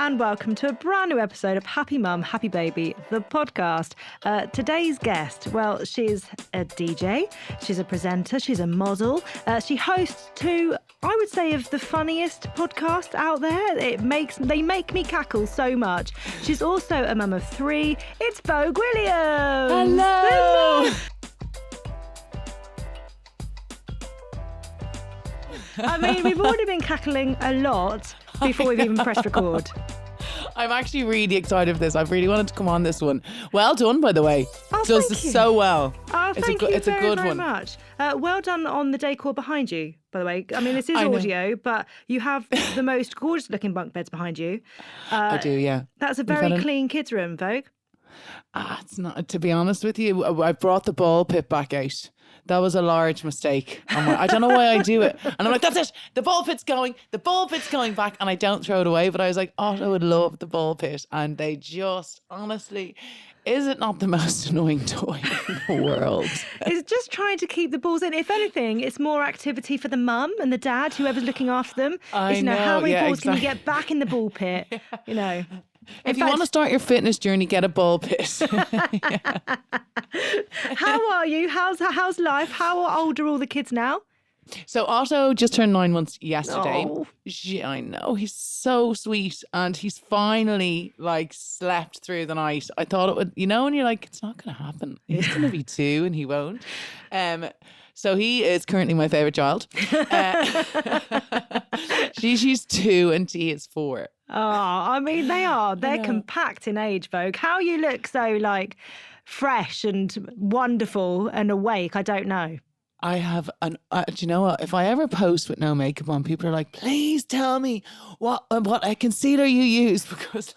and welcome to a brand new episode of Happy Mum, Happy Baby, the podcast. Today's guest, well, she's a DJ, she's a presenter, she's a model. She hosts two, I would say, of the funniest podcasts out there. They make me cackle so much. She's also a mum of three. It's Vogue Williams. Hello. I mean, we've already been cackling a lot before we've even pressed record. I'm actually really excited for this. I've really wanted to come on this one. Well done, by the way. Oh, Does thank you. so well. Oh, thank you it's very, a good very one. much. Well done on the decor behind you, by the way. I mean, this is I know. audio, but you have the most gorgeous looking bunk beds behind you. I do, yeah. That's a We've very had clean kids' room, Vogue. It's not. To be honest with you, I brought the ball pit back out. That was a large mistake. I don't know why I do it. And I'm like, that's it. The ball pit's going. The ball pit's going back. And I don't throw it away. But I was like, Otto would love the ball pit. And they just, honestly, is it not the most annoying toy in the world? It's just trying to keep the balls in. If anything, it's more activity for the mum and the dad, whoever's looking after them. I It's, know, how many yeah, balls can you exactly. get back in the ball pit? You know. If you want to start your fitness journey, get a ball pit. How are you? How's life? How old are all the kids now? So Otto just turned 9 months yesterday. Oh. I know, he's so sweet, and he's finally slept through the night. I thought it would, and you're like, it's not going to happen. He's going to be 2 and he won't. So he is currently my favourite child. She's 2 and he is 4. Oh, I mean, they're compact in age, Vogue. How you look so fresh and wonderful and awake, I don't know. I have do you know what? If I ever post with no makeup on, people are like, please tell me what concealer you use, because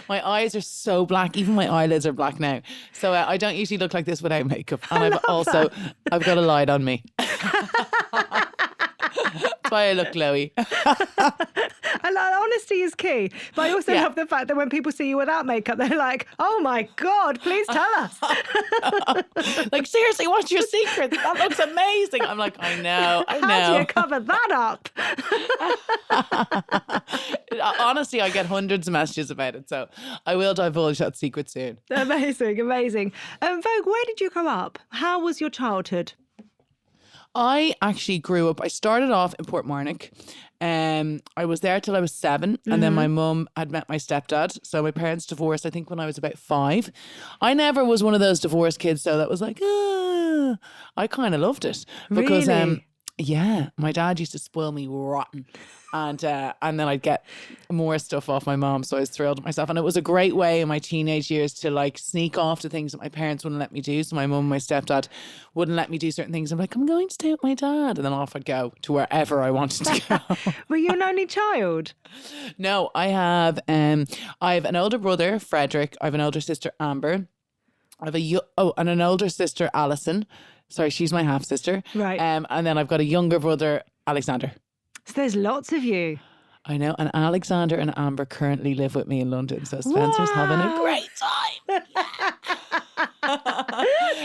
my eyes are so black. Even my eyelids are black now. So I don't usually look like this without makeup. And I've got a light on me. That's why I look glowy. And honesty is key. But I also love the fact that when people see you without makeup, they're like, oh my God, please tell us. Like, seriously, what's your secret? That looks amazing. I'm like, I know. How do you cover that up? Honestly, I get hundreds of messages about it. So I will divulge that secret soon. Amazing. Vogue, where did you grow up? How was your childhood? I actually grew up, I started off in Portmarnock. I was there till I was 7, and then my mum had met my stepdad. So my parents divorced, I think, when I was about 5. I never was one of those divorced kids, though, that was like, I kind of loved it. Because, Really? yeah, my dad used to spoil me rotten. And then I'd get more stuff off my mom. So I was thrilled with myself. And it was a great way in my teenage years to sneak off to things that my parents wouldn't let me do. So my mum and my stepdad wouldn't let me do certain things. I'm like, I'm going to stay with my dad. And then off I'd go to wherever I wanted to go. Were you an only child? No, I have an older brother, Frederick. I have an older sister, Amber. I have and an older sister, Alison. Sorry, she's my half sister. Right. And then I've got a younger brother, Alexander. So there's lots of you. I know. And Alexander and Amber currently live with me in London. So Spencer's having a great time.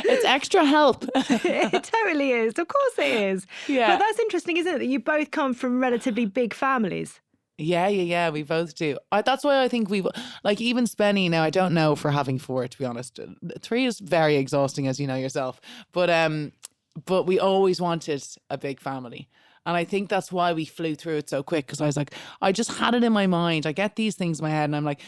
It's extra help. It totally is. Of course it is. Yeah. But that's interesting, isn't it? That you both come from relatively big families. Yeah. We both do. That's why I think even Spenny now, I don't know for having 4, to be honest. 3 is very exhausting, as you know yourself. But we always wanted a big family. And I think that's why we flew through it so quick, because I was like, I just had it in my mind. I get these things in my head and I'm like,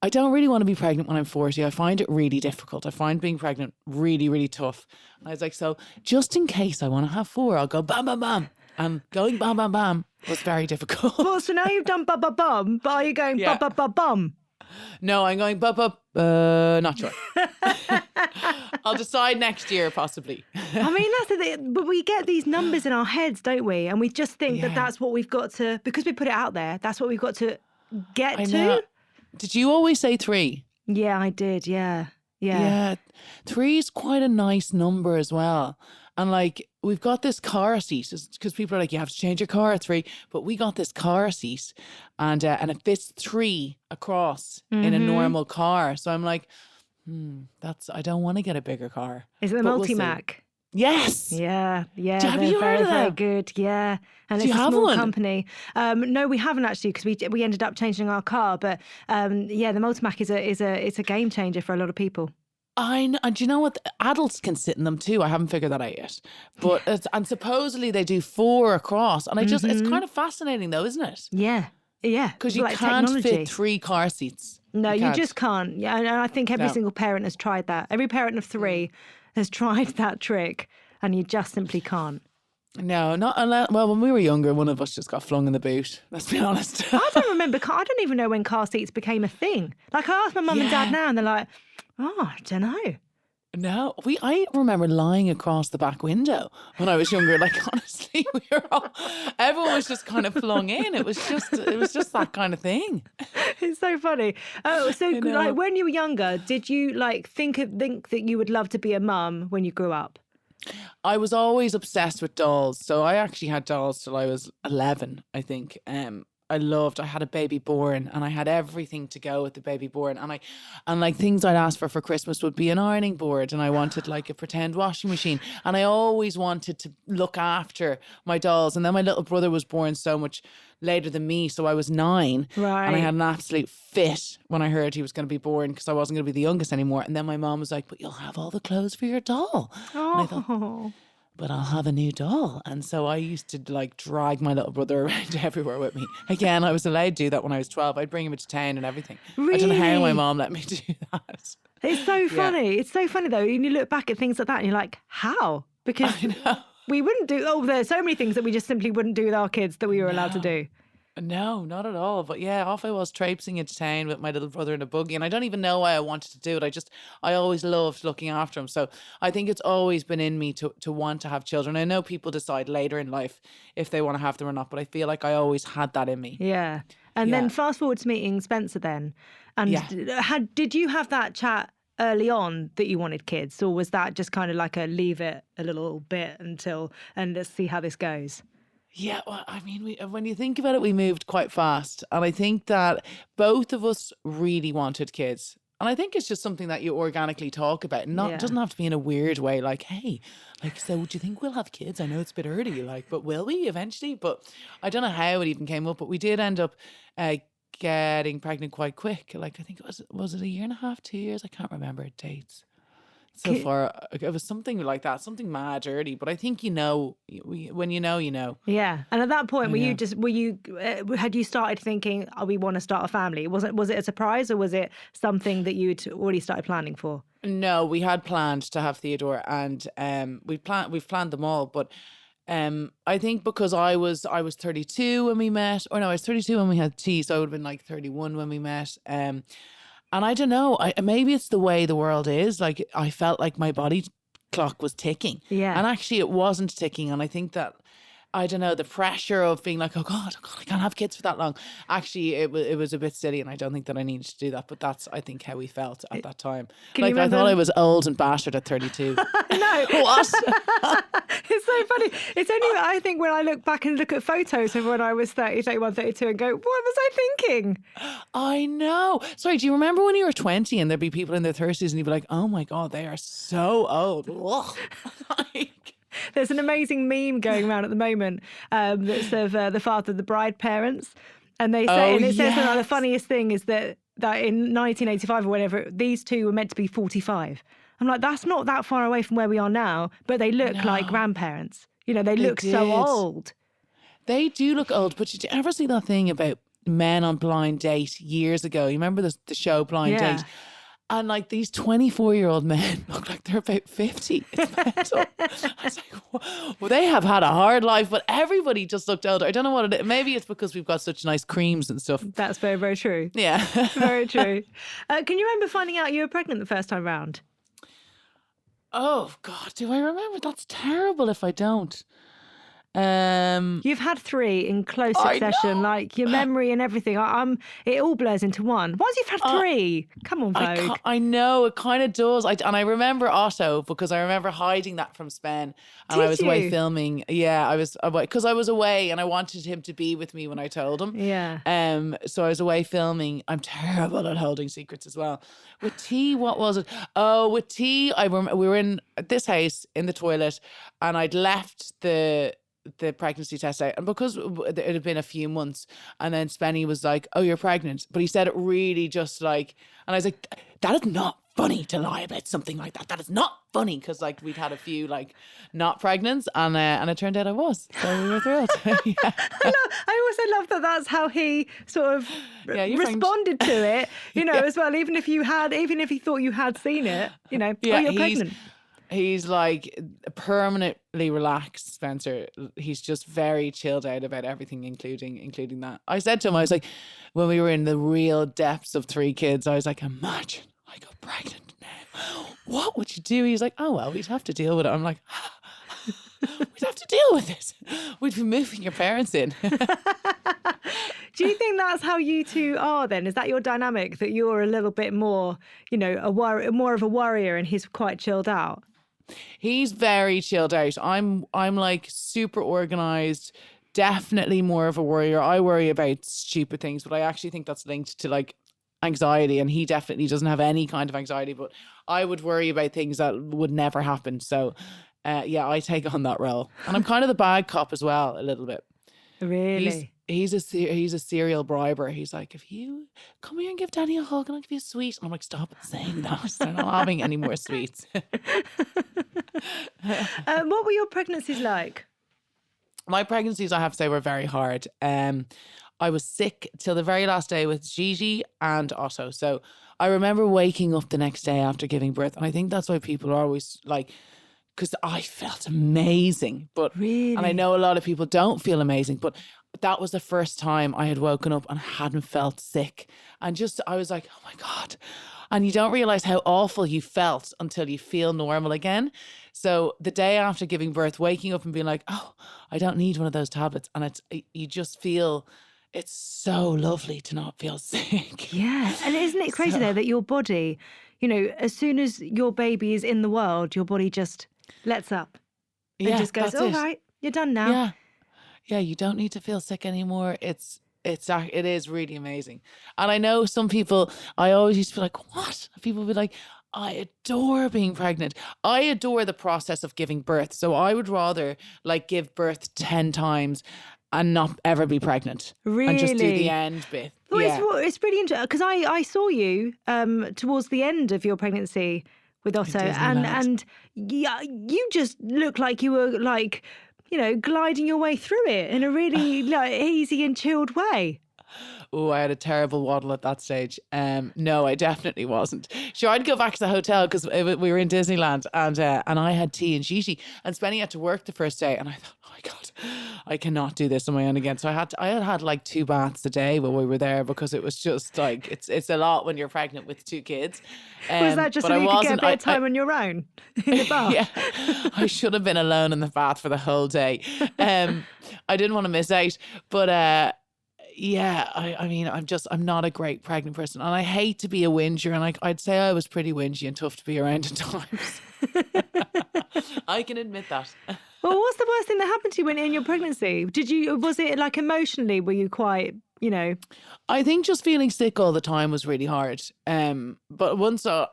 I don't really want to be pregnant when I'm 40. I find it really difficult. I find being pregnant really, really tough. And I was like, so just in case I want to have 4, I'll go bam, bam, bam. And going bam, bam, bam was very difficult. Well, so now you've done bum, but are you going bum? No, I'm going not sure. I'll decide next year, possibly. I mean, that's the thing. But we get these numbers in our heads, don't we? And we just think that that's what we've got to, because we put it out there, that's what we've got to get I to. know. Did you always say 3? Yeah, I did. Yeah. Yeah. 3 is quite a nice number as well. And we've got this car seat, because people are like, you have to change your car at 3. But we got this car seat and it fits 3 across in a normal car. So I'm like, I don't want to get a bigger car. Is it the But we'll see. Multi-Mac? Yes. Yeah, Have they're you heard very, of very them? good. Yeah, and Do it's you a have small one? company. No, we haven't actually because we ended up changing our car. But yeah, the Multimac it's a game changer for a lot of people. I know, and do you know what? Adults can sit in them too. I haven't figured that out yet. But and supposedly they do 4 across. And it's kind of fascinating though, isn't it? Yeah, yeah, Because you like can't fit technology. 3 car seats. No, you can't. just can't. Yeah, and I think every No. single parent has tried that. Every parent of 3 has tried that trick, and you just simply can't. No, not unless. Well, when we were younger, one of us just got flung in the boot. Let's be honest. I don't remember. I don't even know when car seats became a thing. Like I asked my mum and dad Yeah. now, and they're like, "Oh, I don't know." No, I remember lying across the back window when I was younger. Like honestly, everyone was just kind of flung in. It was just that kind of thing. It's so funny. Oh, so know. like when you were younger, did you like think that you would love to be a mum when you grew up? I was always obsessed with dolls. So I actually had dolls till I was 11, I think. I had a baby born and I had everything to go with the baby born. And like things I'd ask for Christmas would be an ironing board and I wanted like a pretend washing machine. And I always wanted to look after my dolls. And then my little brother was born so much later than me. So I was 9. Right. And I had an absolute fit when I heard he was going to be born because I wasn't going to be the youngest anymore. And then my mom was like, but you'll have all the clothes for your doll. Oh. And I thought, but I'll have a new doll. And so I used to like drag my little brother around everywhere with me. Again, I was allowed to do that when I was 12. I'd bring him into town and everything. I don't know how my Really? mom let me do that. It's so funny. It's so funny though. And you look back at things like that and you're like, how? Because we wouldn't do. Oh, there's so many things that we just simply wouldn't do with our kids that we were allowed to do. No, not at all. But yeah, off I was traipsing into town with my little brother in a buggy. And I don't even know why I wanted to do it. I always loved looking after him. So I think it's always been in me to want to have children. I know people decide later in life if they want to have them or not, but I feel like I always had that in me. Yeah. And then fast forward to meeting Spencer then. And did you have that chat early on that you wanted kids? Or was that just kind of like a leave it a little bit and let's see how this goes? Yeah, well, I mean, when you think about it, we moved quite fast. And I think that both of us really wanted kids. And I think it's just something that you organically talk about. It doesn't have to be in a weird way, like, hey, like, so do you think we'll have kids? I know it's a bit early, like, but will we eventually? But I don't know how it even came up, but we did end up getting pregnant quite quick. Like, I think was it a year and a half, 2 years? I can't remember dates. So far, it was something like that, something mad early. But I think when you know, you know. Yeah, and at that point, had you started thinking, "Oh, we want to start a family"? Was it a surprise, or was it something that you'd already started planning for? No, we had planned to have Theodore, and we've planned them all. But I think because I was 32 when we met, or no, I was 32 when we had T, so I would have been like 31 when we met. And I don't know, maybe it's the way the world is. Like, I felt like my body clock was ticking. Yeah. And actually it wasn't ticking. And I think that, I don't know, the pressure of being like, oh God, I can't have kids for that long. Actually, it was a bit silly, and I don't think that I needed to do that. But that's, I think, how we felt at that time. Like, I thought I was old and battered at 32. No. What? It's so funny. It's only that I think when I look back and look at photos of when I was 30, 31, 32 and go, what was I thinking? I know. Sorry, do you remember when you were 20 and there'd be people in their 30s and you'd be like, oh my God, they are so old. Like, there's an amazing meme going around at the moment that's of the father of the bride parents. And they say, it says that the funniest thing is that in 1985 or whatever, these two were meant to be 45. I'm like, that's not that far away from where we are now, but they look like grandparents. You know, they look so old. They do look old, but did you ever see that thing about men on Blind Date years ago? You remember the show Blind Date? And like these 24-year-old men look like they're about 50. It's mental. I was like, well, they have had a hard life, but everybody just looked older. I don't know what it is. Maybe it's because we've got such nice creams and stuff. That's very, very true. Yeah. Very true. Can you remember finding out you were pregnant the first time round? Oh, God, do I remember? That's terrible if I don't. You've had 3 in close I succession, know. like your memory and everything. It all blurs into one. Once you've had 3, come on, Vogue. I know it kind of does. And I remember Otto because I remember hiding that from Spen, and I Did was away you? filming. Yeah, I was away because I was away and I wanted him to be with me when I told him. Yeah. So I was away filming. I'm terrible at holding secrets as well. With T, what was it? Oh, with T, I remember we were in this house in the toilet, and I'd left the pregnancy test out, and because it had been a few months, and then Spenny was like, "Oh, you're pregnant," but he said it really just like, and I was like, "That is not funny to lie about something like that. That is not funny," because like we'd had a few like not pregnants, and it turned out I was, so we were thrilled. Yeah. I also love that that's how he sort of Yeah, you're responded to it, Yeah. as well. Even if he thought you had seen it, oh, Yeah, you're pregnant. He's like permanently relaxed, Spencer. He's just very chilled out about everything, including that. I said to him, I was like, when we were in the real depths of 3 kids, I was like, imagine I got pregnant now. What would you do? He's like, oh, well, we'd have to deal with it. I'm like, we'd have to deal with this. We'd be moving your parents in. Do you think that's how you two are then? Is that your dynamic, that you're a little bit more, more of a worrier and he's quite chilled out? He's very chilled out. I'm like super organized, definitely more of a worrier. I worry about stupid things, but I actually think that's linked to like anxiety, and he definitely doesn't have any kind of anxiety, but I would worry about things that would never happen. So yeah, I take on that role. And I'm kind of the bad cop as well, a little bit. Really? He's a serial briber. He's like, if you come here and give Danny a hug and I'll give you a sweet. And I'm like, stop saying that. They're not having any more sweets. What were your pregnancies like? My pregnancies, I have to say, were very hard. I was sick till the very last day with Gigi and Otto. So I remember waking up the next day after giving birth. And I think that's why people are always like, because I felt amazing. But Really? And I know a lot of people don't feel amazing, but that was the first time I had woken up and hadn't felt sick. And just, I was like, oh my God. And you don't realize how awful you felt until you feel normal again. So the day after giving birth, waking up and being like, oh, I don't need one of those tablets. And you just feel, it's so lovely to not feel sick. Yeah. And isn't it crazy though that your body, as soon as your baby is in the world, your body just lets up and just goes, all right, you're done now. Yeah. Yeah, you don't need to feel sick anymore. It is really amazing. And I know some people, I always used to be like, what? People would be like, I adore being pregnant. I adore the process of giving birth. So I would rather like give birth 10 times and not ever be pregnant. Really? And just do the end bit. Well, Yeah. it's really interesting because I saw you towards the end of your pregnancy with Otto, and yeah, you just looked like you were like, gliding your way through it in a really like easy and chilled way. Oh, I had a terrible waddle at that stage. No, I definitely wasn't. Sure, I'd go back to the hotel because we were in Disneyland, and I had tea and Gigi, and Spenny had to work the first day, and I thought, oh my God, I cannot do this on my own again. So I had like 2 baths a day while we were there because it was just like it's a lot when you're pregnant with 2 kids. Was that just so you could get a bit of time on your own in the bath? Yeah, I should have been alone in the bath for the whole day. I didn't want to miss out, but. Yeah, I mean, I'm not a great pregnant person, and I hate to be a whinger, and I'd say I was pretty whingy and tough to be around at times. I can admit that. Well, what's the worst thing that happened to you when in your pregnancy? Was it like emotionally, were you quite, I think just feeling sick all the time was really hard. But once I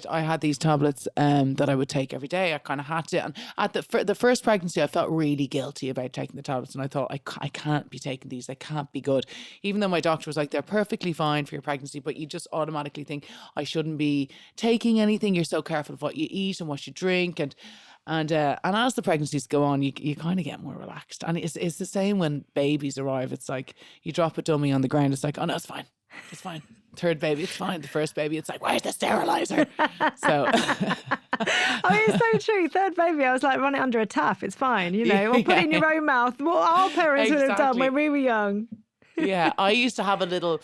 had these tablets that I would take every day. I kind of had to. And at the first pregnancy, I felt really guilty about taking the tablets, and I thought I can't be taking these. They can't be good. Even though my doctor was like, they're perfectly fine for your pregnancy, but you just automatically think I shouldn't be taking anything. You're so careful of what you eat and what you drink, and as the pregnancies go on, you kind of get more relaxed. And it's the same when babies arrive. It's like you drop a dummy on the ground. It's like, oh no, it's fine. It's fine. Third baby, it's fine. The first baby, it's like, where's the sterilizer? So it's so true. Third baby, I was like, run it under a tap. It's fine, or put it in your own mouth. What our parents would have done when we were young. Yeah, I used to have a little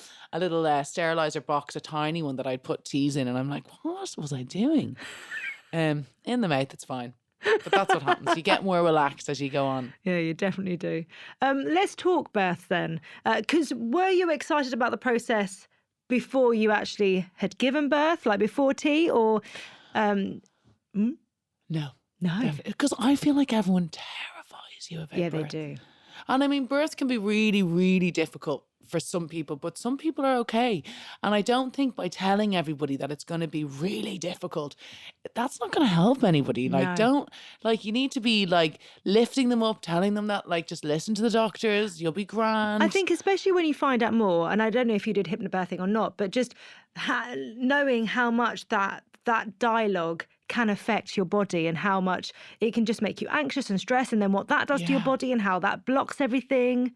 sterilizer box, a tiny one that I'd put teas in, and I'm like, what was I doing? In the mouth, it's fine. But that's what happens. You get more relaxed as you go on. Yeah, you definitely do. Let's talk birth then. Because were you excited about the process before you actually had given birth, like before tea, or No. no? Because I feel like everyone terrifies you about Yeah, birth. they do. And I mean, birth can be really, really difficult for some people, but some people are okay. And I don't think by telling everybody that it's going to be really difficult, that's not going to help anybody. Like, No. you need to be like lifting them up, telling them that, like, just listen to the doctors, you'll be grand. I think especially when you find out more, and I don't know if you did hypnobirthing or not, but just knowing how much that dialogue can affect your body and how much it can just make you anxious and stressed, and then what that does to your Yeah. body and how that blocks everything.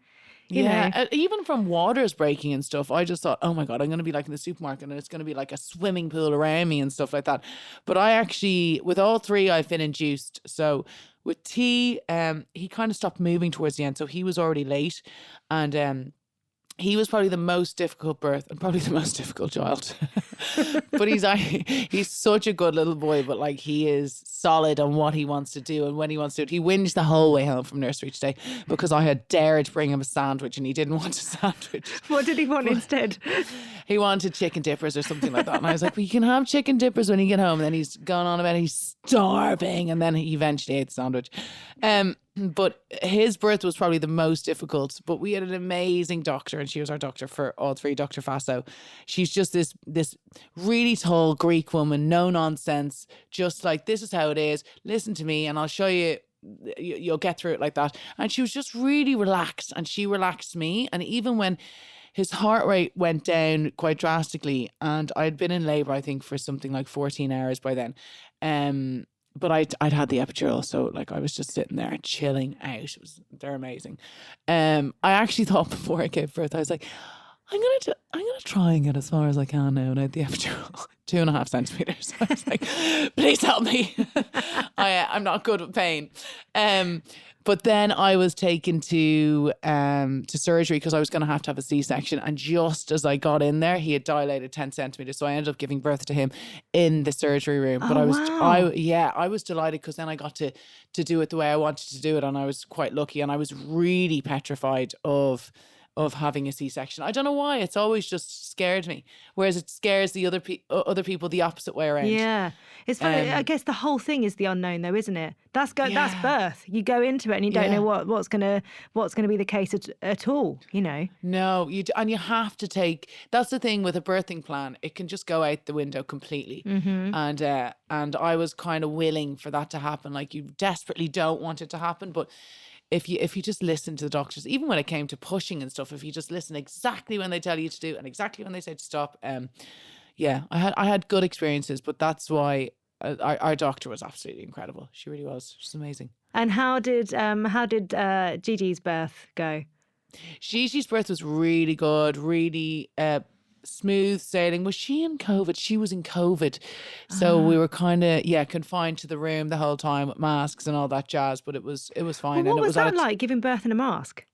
You know. Even from waters breaking and stuff, I just thought, oh my God, I'm going to be like in the supermarket and it's going to be like a swimming pool around me and stuff like that. But I actually, with all three, I've been induced. So with T, he kind of stopped moving towards the end. So he was already late. And he was probably the most difficult birth and probably the most difficult child. But he's such a good little boy, but like he is solid on what he wants to do and when he wants to do it. He whinged the whole way home from nursery today because I had dared to bring him a sandwich and he didn't want a sandwich. What did he want instead? He wanted chicken dippers or something like that. And I was like, well, you can have chicken dippers when you get home. And then he's gone on about he's starving. And then he eventually ate the sandwich. But his birth was probably the most difficult. But we had an amazing doctor, and she was our doctor for all three, Dr. Faso. She's just this really tall Greek woman, no nonsense, just like, this is how it is. Listen to me and I'll show you. You'll get through it like that. And she was just really relaxed, and she relaxed me. And even when his heart rate went down quite drastically, and I'd been in labour, I think, for something like 14 hours by then. But I'd had the epidural, so like I was just sitting there chilling out. They're amazing. I actually thought before I gave birth, I was like, I'm gonna try and get as far as I can now. And I had the epidural 2.5 centimeters. I was like, please help me. I'm not good with pain. But then I was taken to surgery because I was going to have a C-section. And just as I got in there, he had dilated 10 centimeters. So I ended up giving birth to him in the surgery room. But I was delighted because then I got to do it the way I wanted to do it. And I was quite lucky. And I was really petrified of having a C-section. I don't know why. It's always just scared me. Whereas it scares the other people the opposite way around. Yeah. It's funny. I guess the whole thing is the unknown though, isn't it? That's birth. You go into it and you don't know what's gonna be the case at all, you know. No, and you have to take, that's the thing with a birthing plan. It can just go out the window completely. Mm-hmm. And I was kind of willing for that to happen. Like, you desperately don't want it to happen, but if you just listen to the doctors, even when it came to pushing and stuff, if you just listen exactly when they tell you to do and exactly when they say to stop, I had good experiences, but that's why our doctor was absolutely incredible. She really was. She's amazing. And how did Gigi's birth go? Gigi's birth was really good, really smooth sailing. Was she in COVID? She was in COVID. So we were kind of, confined to the room the whole time with masks and all that jazz, but it was fine. Well, what and was that like, giving birth in a mask?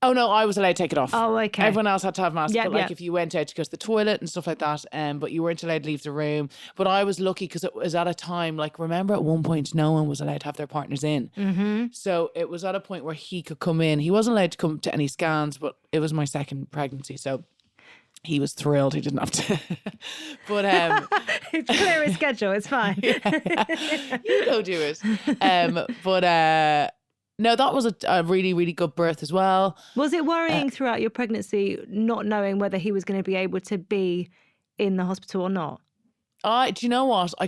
Oh no, I was allowed to take it off. Oh, okay. Everyone else had to have masks, but if you went out to go to the toilet and stuff like that, but you weren't allowed to leave the room. But I was lucky because it was at a time, like, remember at one point no one was allowed to have their partners in. Mm-hmm. So it was at a point where he could come in. He wasn't allowed to come to any scans, but it was my second pregnancy, so he was thrilled he didn't have to. But it's clear his schedule, it's fine. You go do it. No, that was a really, really good birth as well. Was it worrying throughout your pregnancy, not knowing whether he was going to be able to be in the hospital or not? Do you know what? I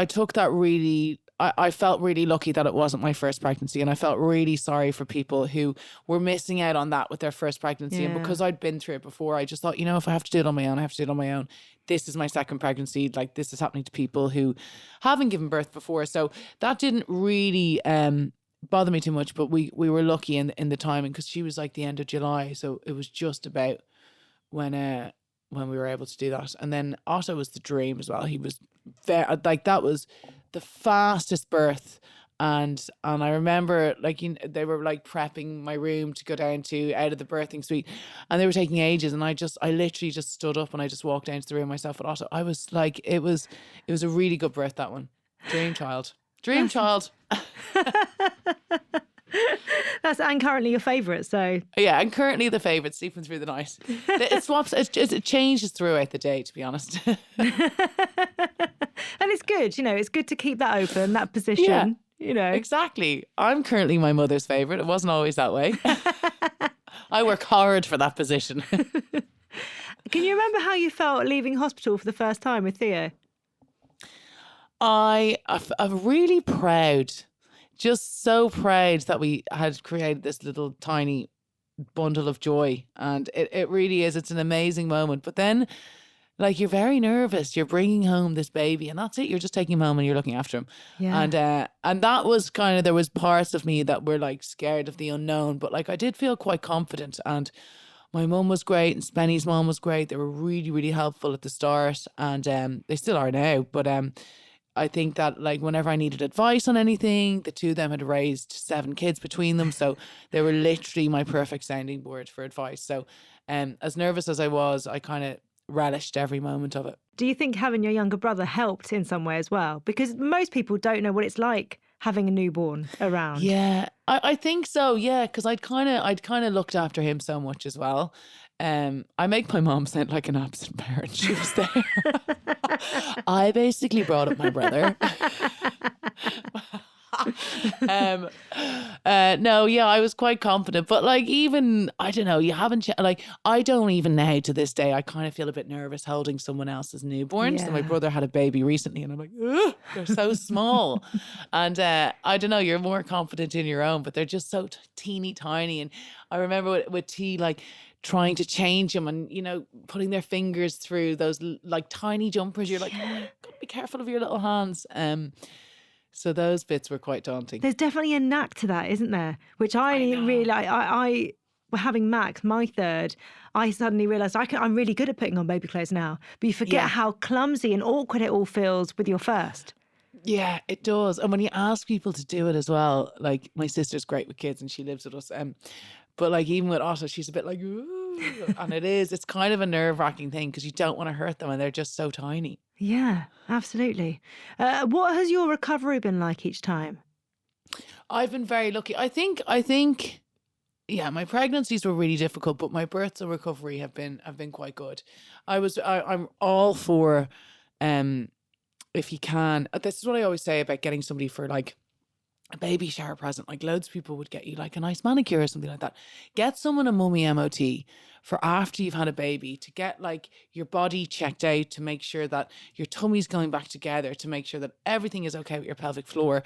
took that really, I felt really lucky that it wasn't my first pregnancy, and I felt really sorry for people who were missing out on that with their first pregnancy. And because I'd been through it before, I just thought, if I have to do it on my own, I have to do it on my own. This is my second pregnancy. Like, this is happening to people who haven't given birth before. So that didn't really bother me too much, but we were lucky in the timing because she was like the end of July, so it was just about when we were able to do that. And then Otto was the dream as well. He was very, like, that was the fastest birth, and I remember, like, they were like prepping my room to go down to out of the birthing suite, and they were taking ages, and I literally just stood up and I just walked down to the room myself with Otto. I was like, it was a really good birth, that one. Dream child. Dream child. That's and currently your favourite, so Yeah, and currently the favourite, sleeping through the night. It swaps, it changes throughout the day, to be honest. and it's good, it's good to keep that open, that position, Exactly. I'm currently my mother's favourite. It wasn't always that way. I work hard for that position. Can you remember how you felt leaving hospital for the first time with Theo? I'm really proud, just so proud that we had created this little tiny bundle of joy. And it really is. It's an amazing moment. But then, like, you're very nervous. You're bringing home this baby and that's it. You're just taking him home and you're looking after him. Yeah. And that was kind of, there was parts of me that were like scared of the unknown. But like I did feel quite confident. And my mum was great and Spenny's mum was great. They were really, really helpful at the start. And they still are now. But I think that like whenever I needed advice on anything, the two of them had raised 7 kids between them. So they were literally my perfect sounding board for advice. So as nervous as I was, I kind of relished every moment of it. Do you think having your younger brother helped in some way as well? Because most people don't know what it's like having a newborn around. Yeah, I think so. Yeah, because I'd kind of looked after him so much as well. I make my mom sound like an absent parent. She was there. I basically brought up my brother. No, yeah, I was quite confident, but like even I don't know, you haven't like I don't even now to this day. I kind of feel a bit nervous holding someone else's newborn. So my brother had a baby recently, and I'm like, ugh, they're so small, and I don't know. You're more confident in your own, but they're just so teeny tiny. And I remember with T like trying to change them and putting their fingers through those like tiny jumpers. You're like, oh, gotta be careful of your little hands. So those bits were quite daunting. There's definitely a knack to that, isn't there? Which I really, I having Max, my third, I suddenly realised I'm really good at putting on baby clothes now. But you forget how clumsy and awkward it all feels with your first. Yeah, it does. And when you ask people to do it as well, like my sister's great with kids and she lives with us. But like even with Otto, she's a bit like, ooh. And it's kind of a nerve-wracking thing because you don't want to hurt them and they're just so tiny. Yeah, absolutely. What has your recovery been like each time? I've been very lucky. I think, yeah, my pregnancies were really difficult, but my births and recovery have been quite good. I'm all for, if you can. This is what I always say about getting somebody for like a baby shower present. Like loads of people would get you like a nice manicure or something like that. Get someone a mummy MOT for after you've had a baby to get like your body checked out, to make sure that your tummy's going back together, to make sure that everything is okay with your pelvic floor.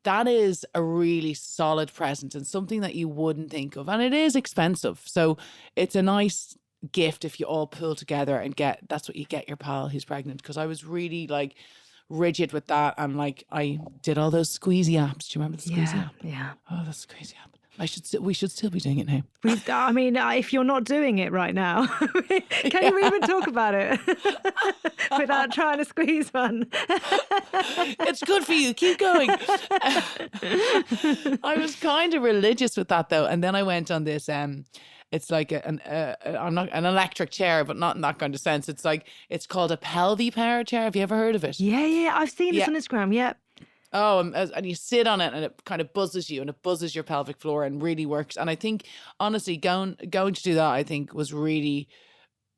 That is a really solid present and something that you wouldn't think of. And it is expensive. So it's a nice gift if you all pull together and that's what you get your pal who's pregnant. Because I was really like rigid with that, and like I did all those squeezy apps. Do you remember the squeezy app? Yeah. Oh, the squeezy app. We should still be doing it now. I mean, if you're not doing it right now, can you even talk about it without trying to squeeze one? It's good for you. Keep going. I was kind of religious with that though, and then I went on this. It's like an electric chair, but not in that kind of sense. It's called a pelvic power chair. Have you ever heard of it? Yeah. I've seen this on Instagram. Yeah. Oh, and you sit on it and it kind of buzzes you and it buzzes your pelvic floor and really works. And I think, honestly, going to do that, I think was really,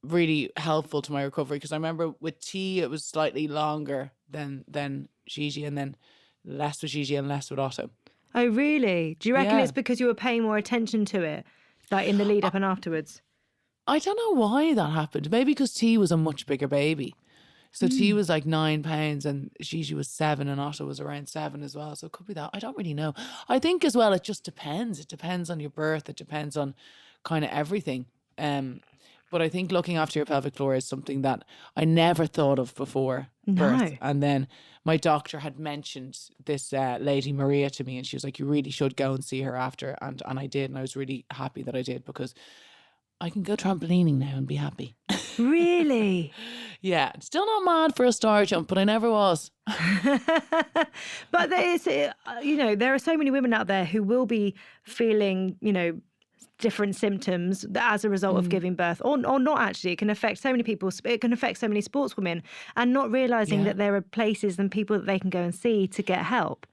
really helpful to my recovery. Because I remember with T, it was slightly longer than Gigi, and then less with Gigi and less with Otto. Oh, really? Do you reckon it's because you were paying more attention to it, like in the lead up and afterwards? I don't know why that happened. Maybe because T was a much bigger baby. So T was like 9 pounds and Gigi was 7 and Otto was around 7 as well. So it could be that. I don't really know. I think as well, it just depends. It depends on your birth. It depends on kind of everything. But I think looking after your pelvic floor is something that I never thought of before birth. And then my doctor had mentioned this lady Maria to me, and she was like, you really should go and see her after. And I did. And I was really happy that I did, because I can go trampolining now and be happy. Really? Yeah. Still not mad for a star jump, but I never was. But there are so many women out there who will be feeling, different symptoms as a result of giving birth, or not actually. It can affect so many people. It can affect so many sportswomen, and not realising that there are places and people that they can go and see to get help.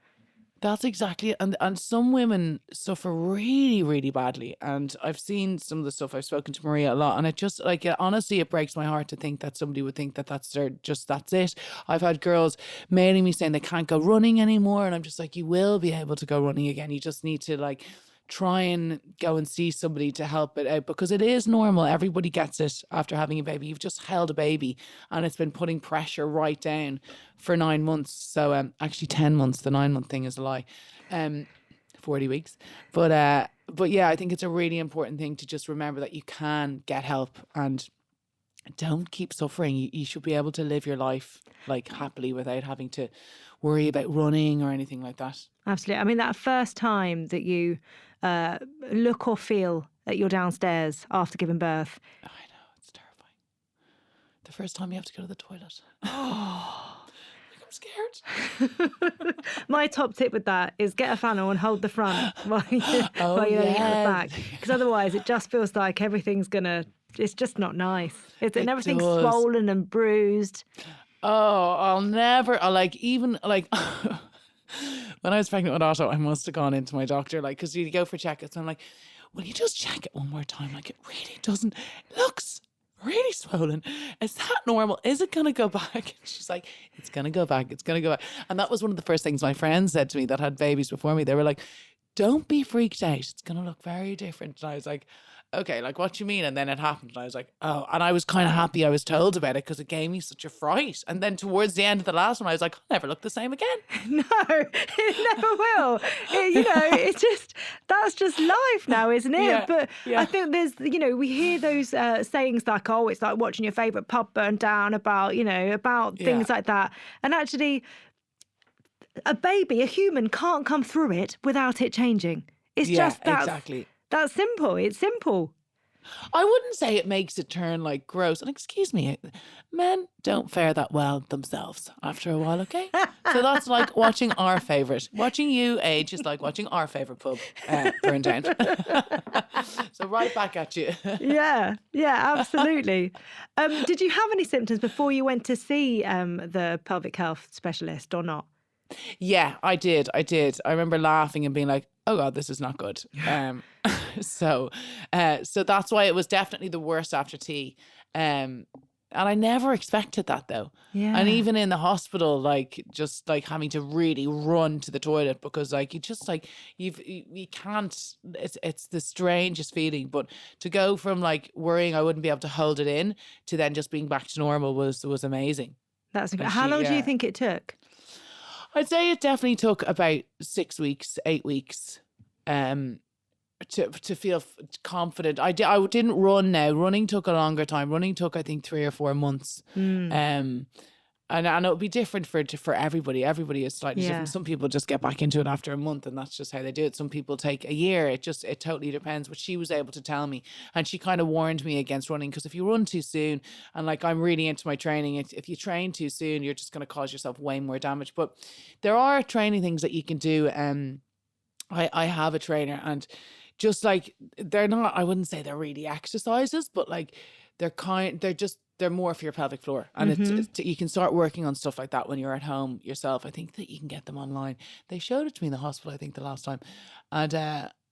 That's exactly it. And some women suffer really, really badly. And I've seen some of the stuff. I've spoken to Maria a lot, and it just like honestly, it breaks my heart to think that somebody would think that that's it. I've had girls mailing me saying they can't go running anymore, and I'm just like, you will be able to go running again. You just need to like try and go and see somebody to help it out, because it is normal. Everybody gets it after having a baby. You've just held a baby and it's been putting pressure right down for 9 months. So actually 10 months. The 9-month thing is a lie. 40 weeks. But yeah, I think it's a really important thing to just remember that you can get help and don't keep suffering. You should be able to live your life like happily without having to worry about running or anything like that. Absolutely. I mean, that first time that you look or feel that you're downstairs after giving birth. I know, it's terrifying. The first time you have to go to the toilet. Oh, I'm scared. My top tip with that is get a funnel and hold the front while you're looking at the back. Because otherwise it just feels like everything's it's just not nice. And everything's swollen and bruised. Oh, I'll like, even like... When I was pregnant with Otto, I must have gone into my doctor, like, because you go for checkups. I'm like, will you just check it one more time? Like, it really doesn't, it looks really swollen. Is that normal? Is it going to go back? And she's like, it's going to go back. It's going to go back. And that was one of the first things my friends said to me that had babies before me. They were like, don't be freaked out. It's going to look very different. And I was like, okay, like, what do you mean? And then it happened. And I was like, oh, and I was kind of happy I was told about it because it gave me such a fright. And then towards the end of the last one, I was like, I'll never look the same again. No, it never will. It's just, that's just life now, isn't it? Yeah, but yeah. I think there's, we hear those sayings like, oh, it's like watching your favourite pub burn down, about things like that. And actually, a baby, a human can't come through it without it changing. It's just that. Exactly. That's simple. It's simple. I wouldn't say it makes it turn like gross. And excuse me, men don't fare that well themselves after a while, okay? So that's like watching our favourite. Watching you age is like watching our favourite pub burn down. So right back at you. Yeah, absolutely. Did you have any symptoms before you went to see the pelvic health specialist or not? Yeah, I did. I remember laughing and being like, oh God, this is not good. So that's why it was definitely the worst after tea. And I never expected that though. Yeah. And even in the hospital, like just like having to really run to the toilet because like you just like you can't. It's the strangest feeling. But to go from like worrying I wouldn't be able to hold it in to then just being back to normal was amazing. That's incredible. How long do you think it took? I'd say it definitely took about 6 weeks, 8 weeks, to feel confident. I didn't run now. Running took a longer time. Running took, I think, 3 or 4 months. And it would be different for everybody. Everybody is slightly different. Some people just get back into it after a month and that's just how they do it. Some people take a year. It totally depends. But she was able to tell me, and she kind of warned me against running, because if you run too soon, and like I'm really into my training, if you train too soon, you're just going to cause yourself way more damage. But there are training things that you can do. I have a trainer, and just like they're not, I wouldn't say they're really exercises, but like they're more for your pelvic floor. And it's you can start working on stuff like that when you're at home yourself. I think that you can get them online. They showed it to me in the hospital, I think, the last time. And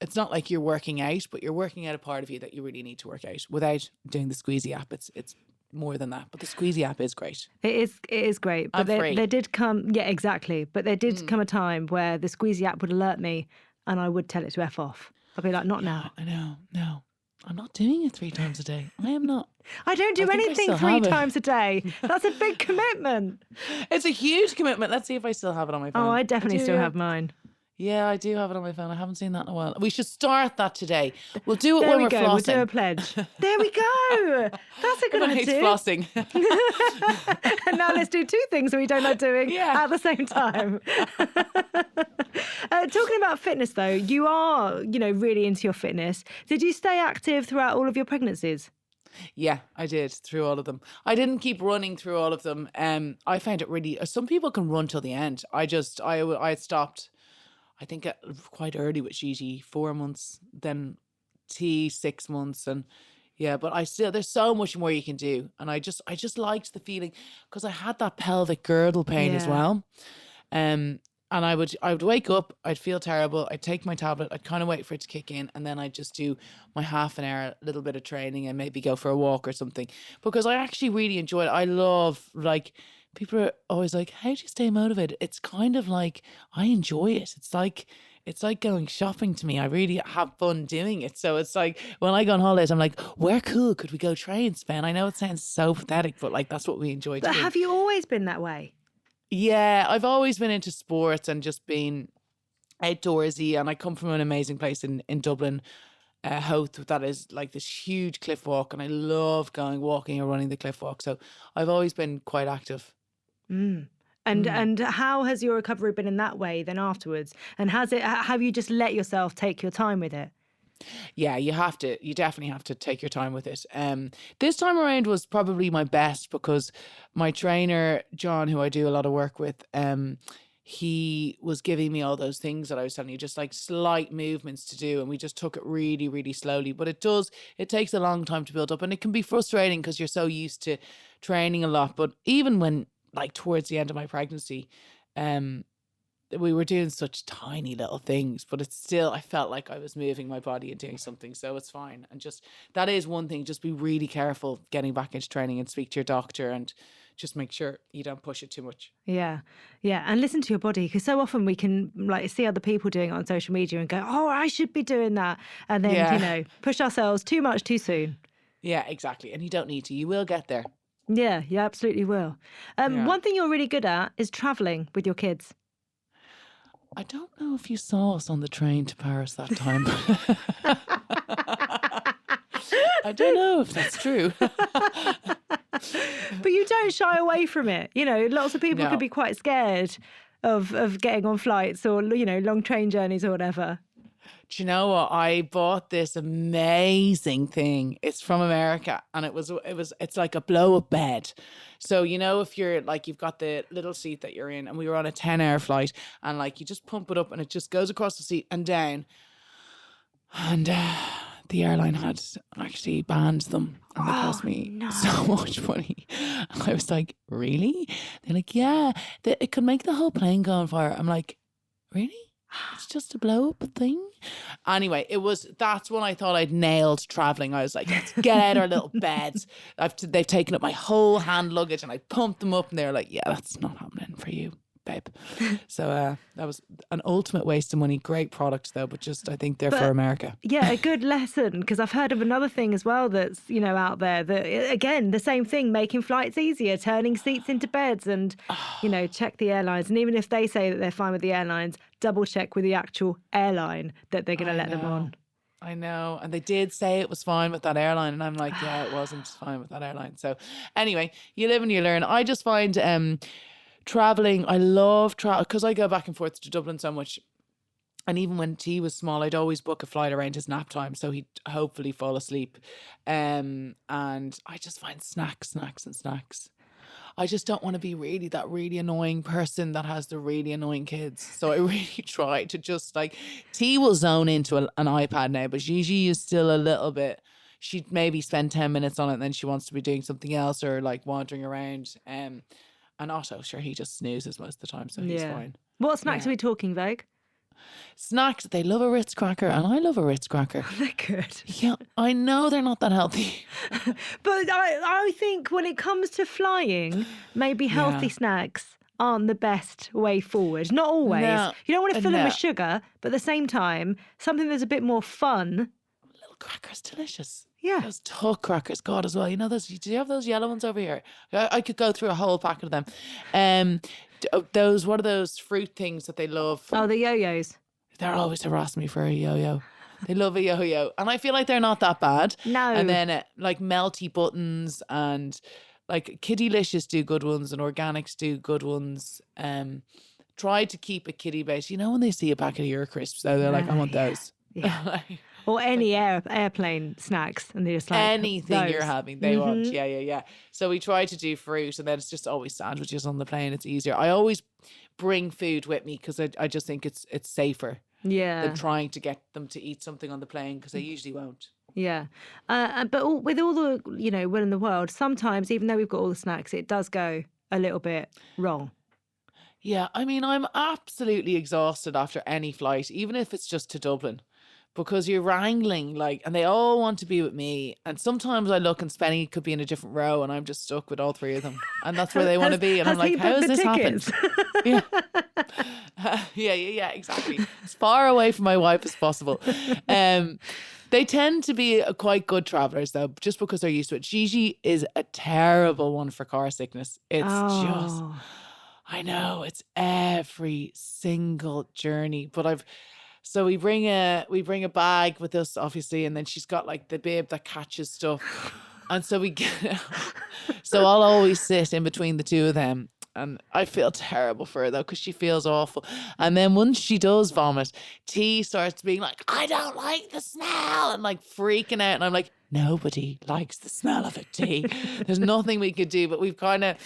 it's not like you're working out, but you're working out a part of you that you really need to work out without doing the Squeezy app. It's more than that. But the Squeezy app is great. It is great. But there did come, yeah, exactly. But there did come a time where the Squeezy app would alert me and I would tell it to F off. I'd be like, not now. I know, no. I'm not doing it 3 times a day. I am not. I don't do anything 3 times a day. That's a big commitment. It's a huge commitment. Let's see if I still have it on my phone. Oh, I definitely still have mine. Yeah, I do have it on my phone. I haven't seen that in a while. We should start that today. We'll do it when we're flossing. We'll do a pledge. There we go. That's a good idea. I hate flossing. And now let's do 2 things that we don't like doing at the same time. Talking about fitness, though, you are, really into your fitness. Did you stay active throughout all of your pregnancies? Yeah, I did, through all of them. I didn't keep running through all of them. I found it really. Some people can run till the end. I stopped. I think quite early with Gigi, 4 months, then T 6 months, and but there's so much more you can do, and I just liked the feeling, because I had that pelvic girdle pain as well, And I would wake up, I'd feel terrible, I'd take my tablet, I'd kind of wait for it to kick in, and then I'd just do my half an hour, little bit of training, and maybe go for a walk or something. Because I actually really enjoy it. I love, like, people are always like, how do you stay motivated? It's kind of like, I enjoy it. It's like going shopping to me. I really have fun doing it. So it's like when I go on holidays, I'm like, where cool could we go train, Sven? I know it sounds so pathetic, but like that's what we enjoy But doing. have you always been that way? Yeah, I've always been into sports and just been outdoorsy. And I come from an amazing place in Dublin, Howth, that is like this huge cliff walk. And I love going walking or running the cliff walk. So I've always been quite active. And how has your recovery been in that way then afterwards? And have you just let yourself take your time with it? Yeah, you definitely have to take your time with it. This time around was probably my best because my trainer, John, who I do a lot of work with, he was giving me all those things that I was telling you, just like slight movements to do. And we just took it really, really slowly. But it takes a long time to build up, and it can be frustrating because you're so used to training a lot. But even when, like, towards the end of my pregnancy, we were doing such tiny little things, but it's still, I felt like I was moving my body and doing something. So it's fine. And just, that is one thing, just be really careful getting back into training and speak to your doctor and just make sure you don't push it too much. Yeah. Yeah. And listen to your body, because so often we can like see other people doing it on social media and go, oh, I should be doing that. And then, push ourselves too much too soon. Yeah, exactly. And you don't need to. You will get there. Yeah, you absolutely will. One thing you're really good at is traveling with your kids. I don't know if you saw us on the train to Paris that time. I don't know if that's true. But you don't shy away from it. You know, lots of people could be quite scared of getting on flights or, long train journeys or whatever. Do you know what? I bought this amazing thing. It's from America, and it's like a blow-up bed. So, if you're like, you've got the little seat that you're in, and we were on a 10-hour flight, and like, you just pump it up and it just goes across the seat and down. And the airline had actually banned them, and they cost me so much money. And I was like, really? They're like, yeah, it could make the whole plane go on fire. I'm like, really? It's just a blow up thing. Anyway, that's when I thought I'd nailed traveling. I was like, let's get out our little beds. They've taken up my whole hand luggage, and I pumped them up, and they're like, yeah, that's not happening for you, babe. So that was an ultimate waste of money. Great product though, but just, I think they're for America. Yeah, a good lesson, because I've heard of another thing as well that's, out there that, again, the same thing, making flights easier, turning seats into beds, and, check the airlines. And even if they say that they're fine with the airlines, double check with the actual airline that they're going to let them on. I know. And they did say it was fine with that airline. And I'm like, yeah, it wasn't fine with that airline. So anyway, you live and you learn. I just find traveling, I love travel because I go back and forth to Dublin so much. And even when T was small, I'd always book a flight around his nap time, so he'd hopefully fall asleep. And I just find snacks. I just don't want to be that really annoying person that has the really annoying kids. So I really try to just, like, T will zone into an iPad now, but Gigi is still a little bit, she'd maybe spend 10 minutes on it and then she wants to be doing something else or like wandering around. And Otto, sure, he just snoozes most of the time, so he's fine. What snacks are we talking, Vogue? Snacks, they love a Ritz cracker, and I love a Ritz cracker. They're good. Yeah, I know they're not that healthy. But I think when it comes to flying, maybe healthy snacks aren't the best way forward. Not always. No, you don't want to fill them with sugar, but at the same time, something that's a bit more fun. Little crackers, delicious. Yeah. Those tuck crackers, God, as well. You know those? Do you have those yellow ones over here? I could go through a whole pack of them. What are those fruit things that they love? Oh, the yo-yos. They're always harassing me for a yo-yo. They love a yo-yo. And I feel like they're not that bad. No. And then like melty buttons, and like Kiddylicious do good ones, and Organics do good ones. Try to keep a kiddie base. You know when they see a packet of your crisps, they're like, I want those. Yeah. Or any airplane snacks, and they're just like, anything those. You're having, they want. Yeah. So we try to do fruit, and then it's just always sandwiches on the plane. It's easier. I always bring food with me because I just think it's safer than trying to get them to eat something on the plane, because they usually won't. Yeah. But with all the, will in the world, sometimes, even though we've got all the snacks, it does go a little bit wrong. Yeah, I mean, I'm absolutely exhausted after any flight, even if it's just to Dublin, because you're wrangling like, and they all want to be with me. And sometimes I look and Spenny could be in a different row, and I'm just stuck with all three of them, and that's where they want to be. And I'm Has like, he how booked has the this happened? tickets? Yeah, yeah, exactly. As far away from my wife as possible. Um, they tend to be quite good travelers though, just because they're used to it. Gigi is a terrible one for car sickness. It's just. Oh, I know it's every single journey, but we bring a bag with us obviously, and then she's got like the bib that catches stuff, and so we get so I'll always sit in between the two of them, and I feel terrible for her though because she feels awful, and then once she does vomit, T starts being like, I don't like the smell, and like freaking out, and I'm like, nobody likes the smell of it, T. There's nothing we could do, but we've gotten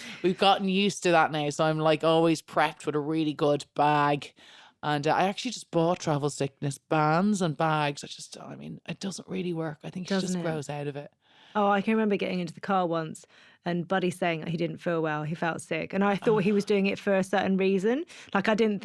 used to that now. So I'm like always prepped with a really good bag. And I actually just bought travel sickness bands and bags. I mean, it doesn't really work. I think she doesn't just it? grows out of it. Oh, I can remember getting into the car once and Buddy saying that he didn't feel well, he felt sick. And I thought he was doing it for a certain reason. Like I didn't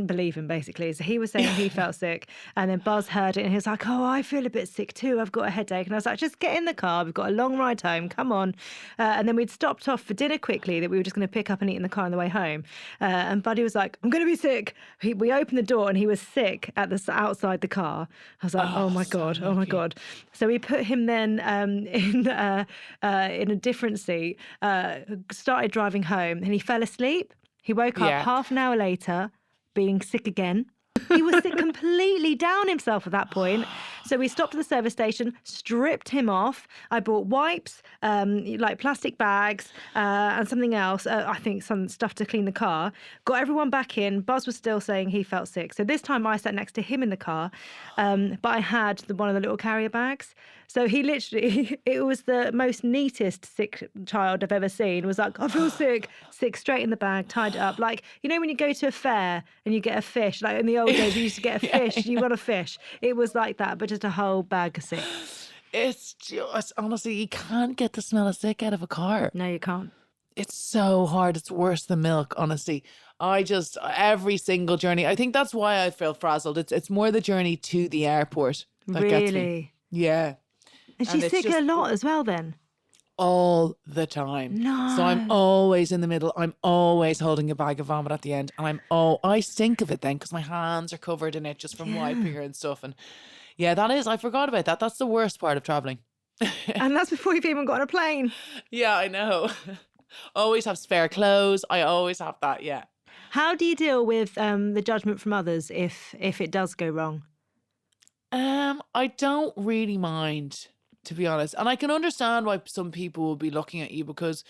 believe him basically. So he was saying he felt sick. And then Buzz heard it and he was like, oh, I feel a bit sick too. I've got a headache. And I was like, just get in the car. We've got a long ride home. Come on. And then we'd stopped off for dinner quickly that we were just going to pick up and eat in the car on the way home. And Buddy was like, I'm going to be sick. We opened the door and he was sick at the outside the car. I was like, oh my God, oh my God. So we put him then in a different seat, started driving home, and he fell asleep. He woke up Yeah. half an hour later, being sick again. He was sick, completely down himself at that point. So we stopped at the service station, stripped him off. I bought wipes, like plastic bags, and something else. I think some stuff to clean the car. Got everyone back in. Buzz was still saying he felt sick. So this time I sat next to him in the car, but I had one of the little carrier bags. So he literally, it was the most neatest sick child I've ever seen. It was like, I feel sick straight in the bag, tied it up. Like, you know, when you go to a fair and you get a fish, like in the old days, you used to get a fish, you got a fish. It was like that, but just a whole bag of sick. It's just, honestly, you can't get the smell of sick out of a car. No, you can't. It's so hard. It's worse than milk, honestly. Every single journey, I think that's why I feel frazzled. It's more the journey to the airport that gets me. Really? Yeah. And she's sick a lot as well then? All the time. No. So I'm always in the middle. I'm always holding a bag of vomit at the end. And I stink of it then because my hands are covered in it just from wiping her and stuff. And yeah, I forgot about that. That's the worst part of traveling. And that's before you've even got on a plane. Yeah, I know. Always have spare clothes. I always have that, yeah. How do you deal with the judgment from others if it does go wrong? I don't really mind, to be honest. And I can understand why some people will be looking at you because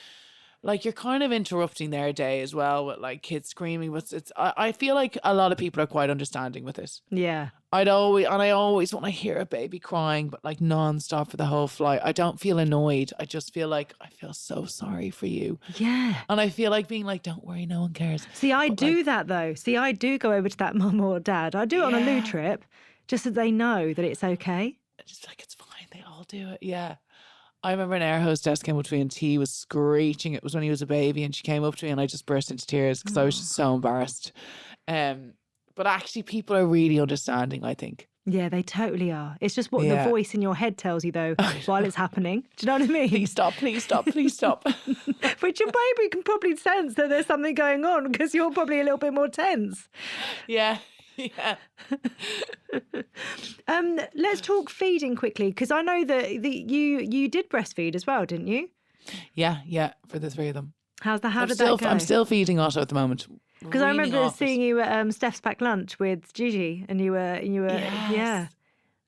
like you're kind of interrupting their day as well with like kids screaming. But I feel like a lot of people are quite understanding with this. Yeah. I always when I hear a baby crying, but like non-stop for the whole flight, I don't feel annoyed. I just feel like I feel so sorry for you. Yeah. And I feel like being like, don't worry, no one cares. See, I But, do like, that though. See, I do go over to that mum or dad. I do it on a loo trip just so they know that it's okay. Just like, it's fine. They all do it. Yeah. I remember an air hostess came up to me and T was screeching. It was when he was a baby and she came up to me and I just burst into tears because I was just so embarrassed. But actually people are really understanding, I think. Yeah, they totally are. It's just what the voice in your head tells you though while it's happening. Do you know what I mean? Please stop, please stop, please stop. But your baby can probably sense that there's something going on because you're probably a little bit more tense. Yeah. Yeah. Let's talk feeding quickly because I know that you did breastfeed as well, didn't you? Yeah, for the three of them. How did that go? I'm still feeding Otto at the moment. Because I remember seeing you at Steph's Pack Lunch with Gigi, and you were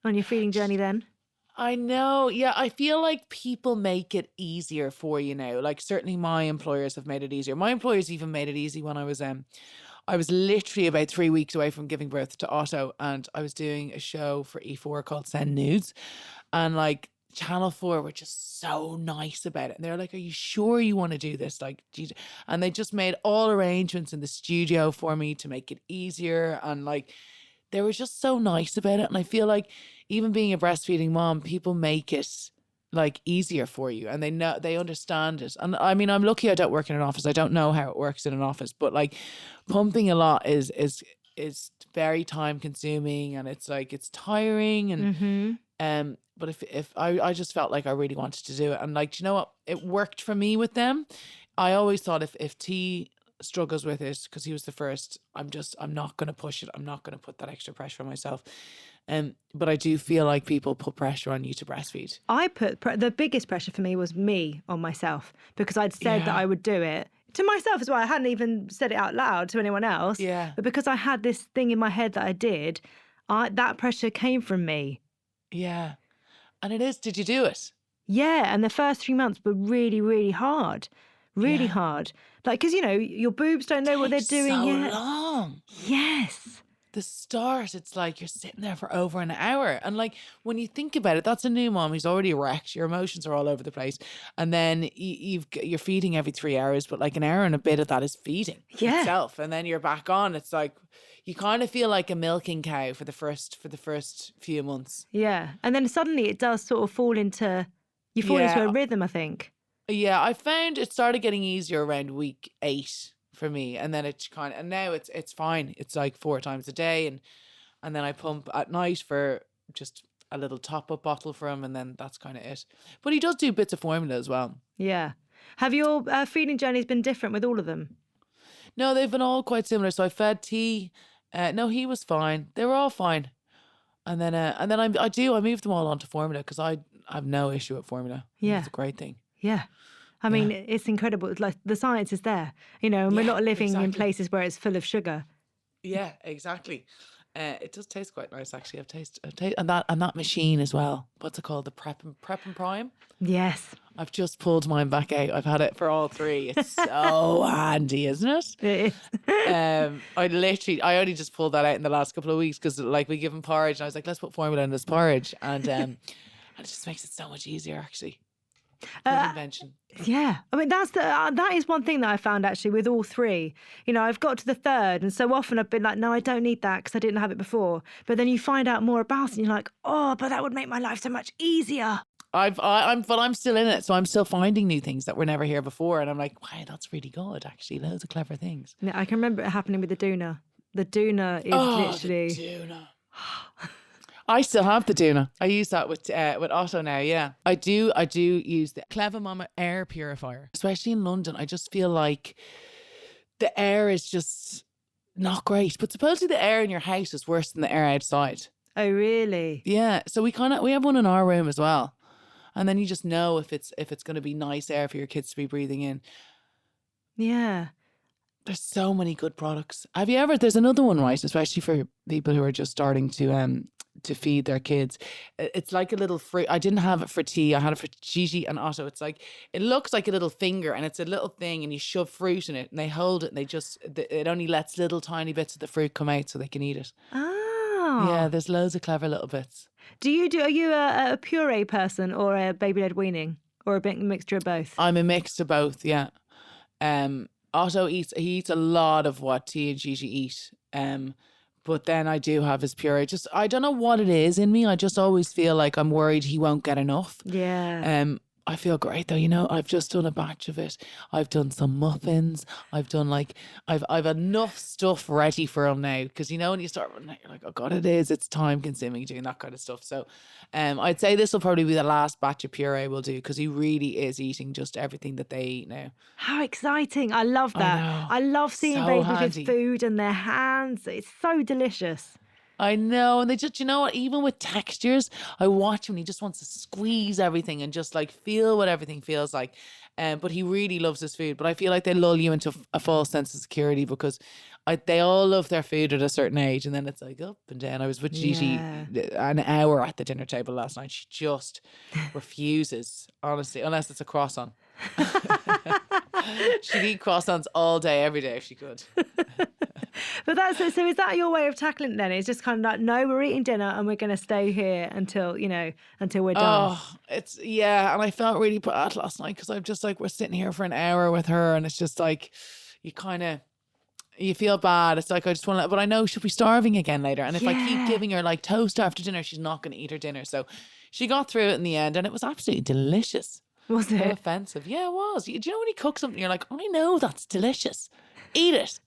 on your feeding journey then. I know. Yeah, I feel like people make it easier for you now. Like certainly my employers have made it easier. My employers even made it easy when I was literally about 3 weeks away from giving birth to Otto, and I was doing a show for E4 called Send Nudes, and like Channel 4 were just so nice about it. And they're like, are you sure you want to do this? Like, and they just made all arrangements in the studio for me to make it easier. And like, they were just so nice about it. And I feel like even being a breastfeeding mom, people make it like easier for you, and they understand it. And I mean, I'm lucky I don't work in an office. I don't know how it works in an office, but like pumping a lot is very time consuming, and it's like it's tiring, and but if I just felt like I really wanted to do it, and like, do you know what, it worked for me with them. I always thought if T struggles with it because he was the first, I'm not going to push it. I'm not going to put that extra pressure on myself. But I do feel like people put pressure on you to breastfeed. I put the biggest pressure for me was me on myself, because I'd said that I would do it to myself as well. I hadn't even said it out loud to anyone else. Yeah. But because I had this thing in my head that I did, that pressure came from me. Yeah. And it is. Did you do it? Yeah. And the first 3 months were really, really hard. Really hard. Like, because, you know, your boobs don't know what they're doing so yet. long. Yes. The start, it's like you're sitting there for over an hour. And like, when you think about it, that's a new mom who's already wrecked. Your emotions are all over the place. And then you're feeding every 3 hours, but like an hour and a bit of that is feeding itself. And then you're back on. It's like, you kind of feel like a milking cow for the first few months. Yeah. And then suddenly it does sort of fall into a rhythm, I think. Yeah, I found it started getting easier around week 8 for me, and then and now it's fine. It's like 4 times a day, and then I pump at night for just a little top up bottle for him, and then that's kind of it. But he does do bits of formula as well. Yeah. Have your feeding journeys been different with all of them? No, they've been all quite similar. So I fed T. No, he was fine. They were all fine. And then I moved them all onto formula because I have no issue with formula. Yeah, it's a great thing. Yeah. I mean, it's incredible. It's like the science is there, you know, and we're not living in places where it's full of sugar. Yeah, exactly. It does taste quite nice, actually. I've tasted and that machine as well. What's it called? The Prep and Prime? Yes. I've just pulled mine back out. I've had it for all 3. It's so handy, isn't it? It is. I only just pulled that out in the last couple of weeks because like we give him porridge, and I was like, let's put formula in this porridge, and it just makes it so much easier, actually. Good invention. Yeah, I mean that is one thing that I found actually with all 3. You know, I've got to the 3rd, and so often I've been like, no, I don't need that because I didn't have it before. But then you find out more about it, and you're like, oh, but that would make my life so much easier. I'm still in it, so I'm still finding new things that were never here before, and I'm like, wow, that's really good. Actually, loads of clever things. Yeah, I can remember it happening with the doona. The doona is literally. The doona. I still have the doona. I use that with Otto now. Yeah, I do use the Clever Mama air purifier, especially in London. I just feel like the air is just not great. But supposedly the air in your house is worse than the air outside. Oh, really? Yeah. So we have one in our room as well, and then you just know if it's going to be nice air for your kids to be breathing in. Yeah. There's so many good products. Have you ever? There's another one, right? Especially for people who are just starting to feed their kids. It's like a little fruit. I didn't have it for T. I had it for Gigi and Otto. It's like, it looks like a little finger, and it's a little thing, and you shove fruit in it, and they hold it, and it only lets little tiny bits of the fruit come out so they can eat it. Oh. Yeah, there's loads of clever little bits. Are you a puree person or a baby-led weaning, or a mixture of both? I'm a mix of both. Yeah. Otto eats a lot of what T and Gigi eat. But then I do have his puree. Just, I don't know what it is in me. I just always feel like I'm worried he won't get enough. Yeah. I feel great though. You know, I've just done a batch of it. I've done some muffins. I've done I've enough stuff ready for him now. Because you know, when you start running out, you're like, oh God, it's time consuming doing that kind of stuff. So, I'd say this will probably be the last batch of puree we'll do, because he really is eating just everything that they eat now. How exciting. I love that. I love seeing So babies handy. with food in their hands. It's so delicious. I know, and they just, you know what, even with textures, I watch him and he just wants to squeeze everything and just like feel what everything feels like. But he really loves his food. But I feel like they lull you into a false sense of security, because they all love their food at a certain age, and then it's like up and down. I was with Gigi an hour at the dinner table last night. She just refuses, honestly, unless it's a croissant. She'd eat croissants all day, every day if she could. But so is that your way of tackling it then? It's just kind of like, no, we're eating dinner and we're going to stay here until we're done. Oh, and I felt really bad last night because I'm just like, we're sitting here for an hour with her, and it's just like, you kind of, You feel bad. It's like, I just want to, but I know she'll be starving again later. And if I keep giving her like toast after dinner, she's not going to eat her dinner. So she got through it in the end and it was absolutely delicious. Was No it? offensive. Yeah, it was. Do you know when you cook something, you're like, I know that's delicious. Eat it.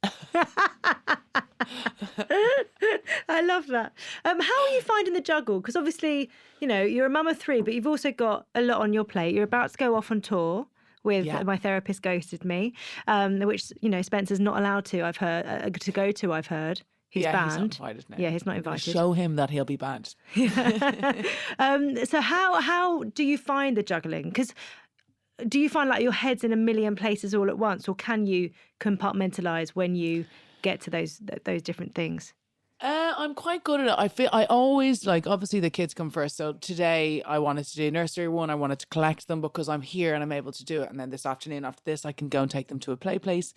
I love that. How are you finding the juggle? Because obviously, you know, you're a mum of 3, but you've also got a lot on your plate. You're about to go off on tour with My Therapist Ghosted Me, which, you know, Spencer's not allowed to, I've heard, to go to, I've heard. He's banned. He's not invited now. Yeah, he's not invited. Show him that he'll be banned. So how do you find the juggling? Because do you find like your head's in a million places all at once, or can you compartmentalise when you get to those different things? I'm quite good at it. I feel I always like, obviously the kids come first. So today I wanted to do nursery one. I wanted to collect them because I'm here and I'm able to do it. And then this afternoon after this, I can go and take them to a play place.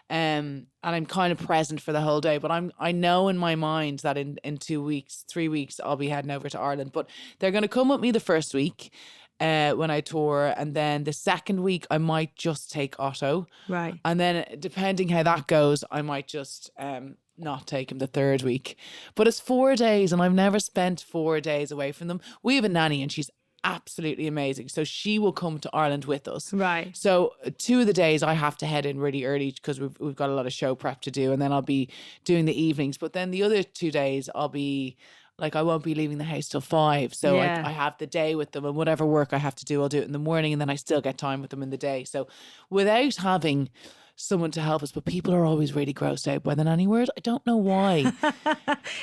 And I'm kind of present for the whole day. But I know in my mind that in 2 weeks, 3 weeks, I'll be heading over to Ireland. But they're going to come with me the first week when I tour. And then the second week, I might just take Otto. Right. And then depending how that goes, I might just not take him the third week. But it's 4 days and I've never spent 4 days away from them. We have a nanny and she's absolutely amazing. So she will come to Ireland with us. Right. So 2 of the days I have to head in really early because we've got a lot of show prep to do, and then I'll be doing the evenings. But then the other 2 days I'll be like, I won't be leaving the house till 5. So I have the day with them, and whatever work I have to do, I'll do it in the morning, and then I still get time with them in the day. So without having someone to help us, but people are always really grossed out by the nanny word. I don't know why.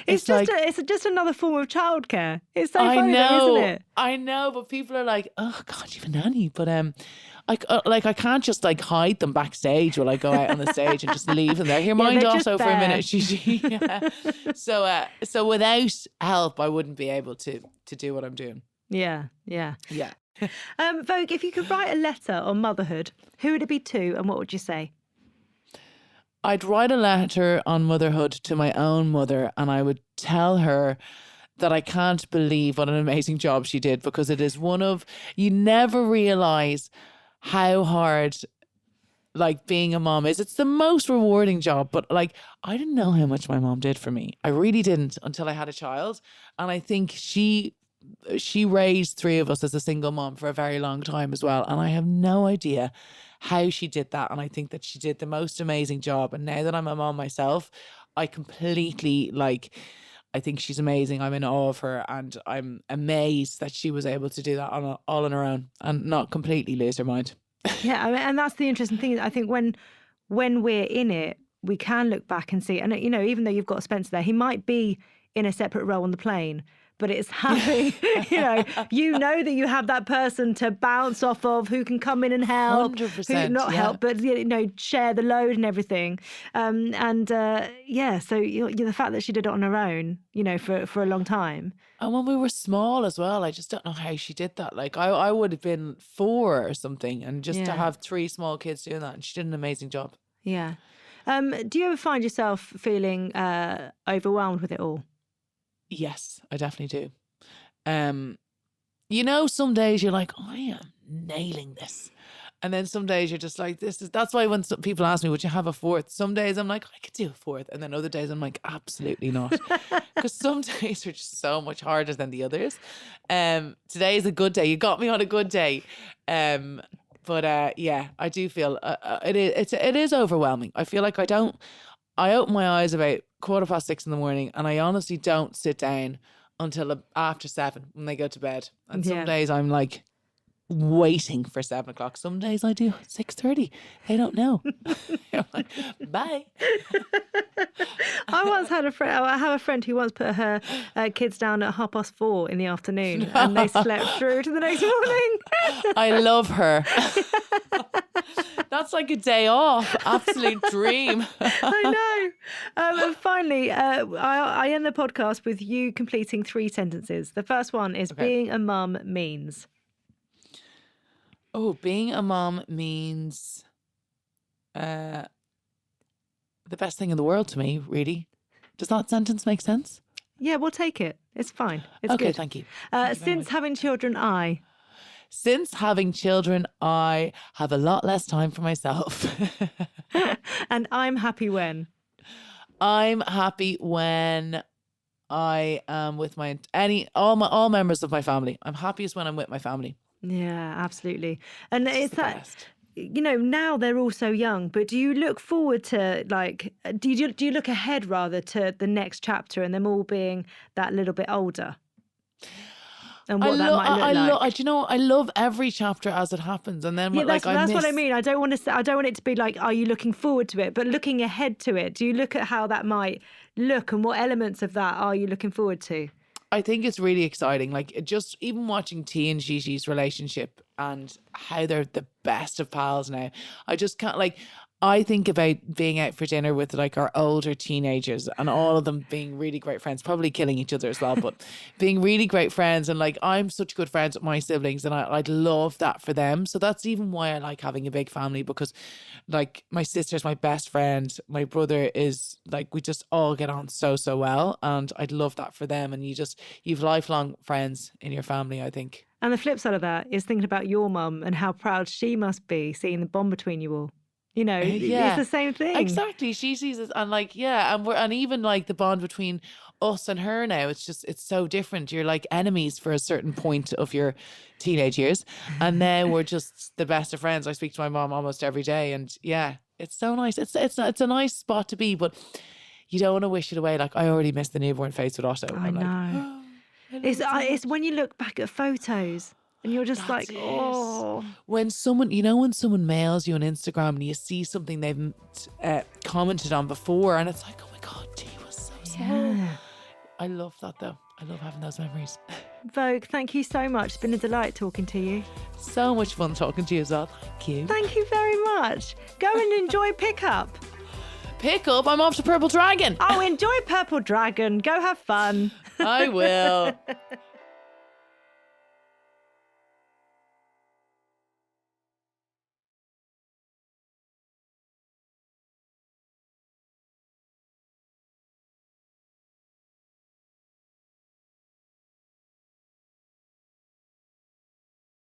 it's just another form of childcare. It's so funny, though, isn't it? I know, but people are like, oh God, you've a nanny. But I can't just like hide them backstage while I go out on the stage and just leave them there. Here, mind also for a minute. So without help, I wouldn't be able to do what I'm doing. Yeah. Vogue, if you could write a letter on motherhood, who would it be to, and what would you say? I'd write a letter on motherhood to my own mother, and I would tell her that I can't believe what an amazing job she did, because it is you never realise how hard like being a mom is. It's the most rewarding job, but like I didn't know how much my mom did for me. I really didn't until I had a child. And I think she raised 3 of us as a single mom for a very long time as well. And I have no idea how she did that. And I think that she did the most amazing job. And now that I'm a mom myself, I completely I think she's amazing. I'm in awe of her, and I'm amazed that she was able to do that all on her own and not completely lose her mind. Yeah, and that's the interesting thing. I think when we're in it, we can look back and see, and you know, even though you've got Spencer there, he might be in a separate role on the plane, but it's having, you know that you have that person to bounce off of, who can come in and help, 100%, who not help, but share the load and everything. So the fact that she did it on her own, for a long time. And when we were small as well, I just don't know how she did that. Like I would have been 4 or something, and just to have 3 small kids doing that, and she did an amazing job. Yeah. Do you ever find yourself feeling overwhelmed with it all? Yes, I definitely do. Some days you're like, I am nailing this. And then some days you're just like, that's why when some people ask me, would you have a 4th? Some days I'm like, I could do a 4th. And then other days I'm like, absolutely not. Because some days are just so much harder than the others. Today is a good day. You got me on a good day. But I do feel it is overwhelming. I feel like I open my eyes about 6:15 in the morning, and I honestly don't sit down until after 7 when they go to bed. And some days I'm like waiting for 7 o'clock. Some days I do 6:30. They don't know. I'm like, bye. I have a friend who once put her kids down at 4:30 in the afternoon, and they slept through to the next morning. I love her. That's like a day off. Absolute dream. I know. And finally, I end the podcast with you completing 3 sentences. The first one is being a mum means. Oh, being a mom means the best thing in the world to me, really. Does that sentence make sense? Yeah, we'll take it. It's fine. It's okay, good. Thank you. Since having children, Since having children, I have a lot less time for myself. And I'm happy when? I'm happy when I am with all members of my family. I'm happiest when I'm with my family. Yeah, absolutely. And it's the that, best. now they're all so young, but do you look forward to do you look ahead rather to the next chapter and them all being that little bit older? And what that might look like. I love every chapter as it happens, and then That's what I mean. I don't want it to be like, are you looking forward to it? But looking ahead to it, do you look at how that might look and what elements of that are you looking forward to? I think it's really exciting. Like, just even watching T and Gigi's relationship and how they're the best of pals now. I just can't, like, I think about being out for dinner with like our older teenagers and all of them being really great friends, probably killing each other as well, but being really great friends. And like, I'm such good friends with my siblings and I'd love that for them. So that's even why I like having a big family, because like my sister's my best friend. My brother is like, we just all get on so well. And I'd love that for them. And you've lifelong friends in your family, I think. And the flip side of that is thinking about your mum and how proud she must be seeing the bond between you all. It's the same thing. Exactly. She sees it and like, and even like the bond between us and her now, it's so different. You're like enemies for a certain point of your teenage years. And now we're just the best of friends. I speak to my mom almost every day. And yeah, it's so nice. It's a nice spot to be, but you don't want to wish it away. Like, I already missed the newborn face with Otto. I know. It's when you look back at photos. And you're just oh. When someone mails you on Instagram and you see something they've commented on before and it's like, oh my God, T was so small. I love that though. I love having those memories. Vogue, thank you so much. It's been a delight talking to you. So much fun talking to you as well. Thank you. Thank you very much. Go and enjoy Pickup. Pickup? I'm off to Purple Dragon. Oh, enjoy Purple Dragon. Go have fun. I will.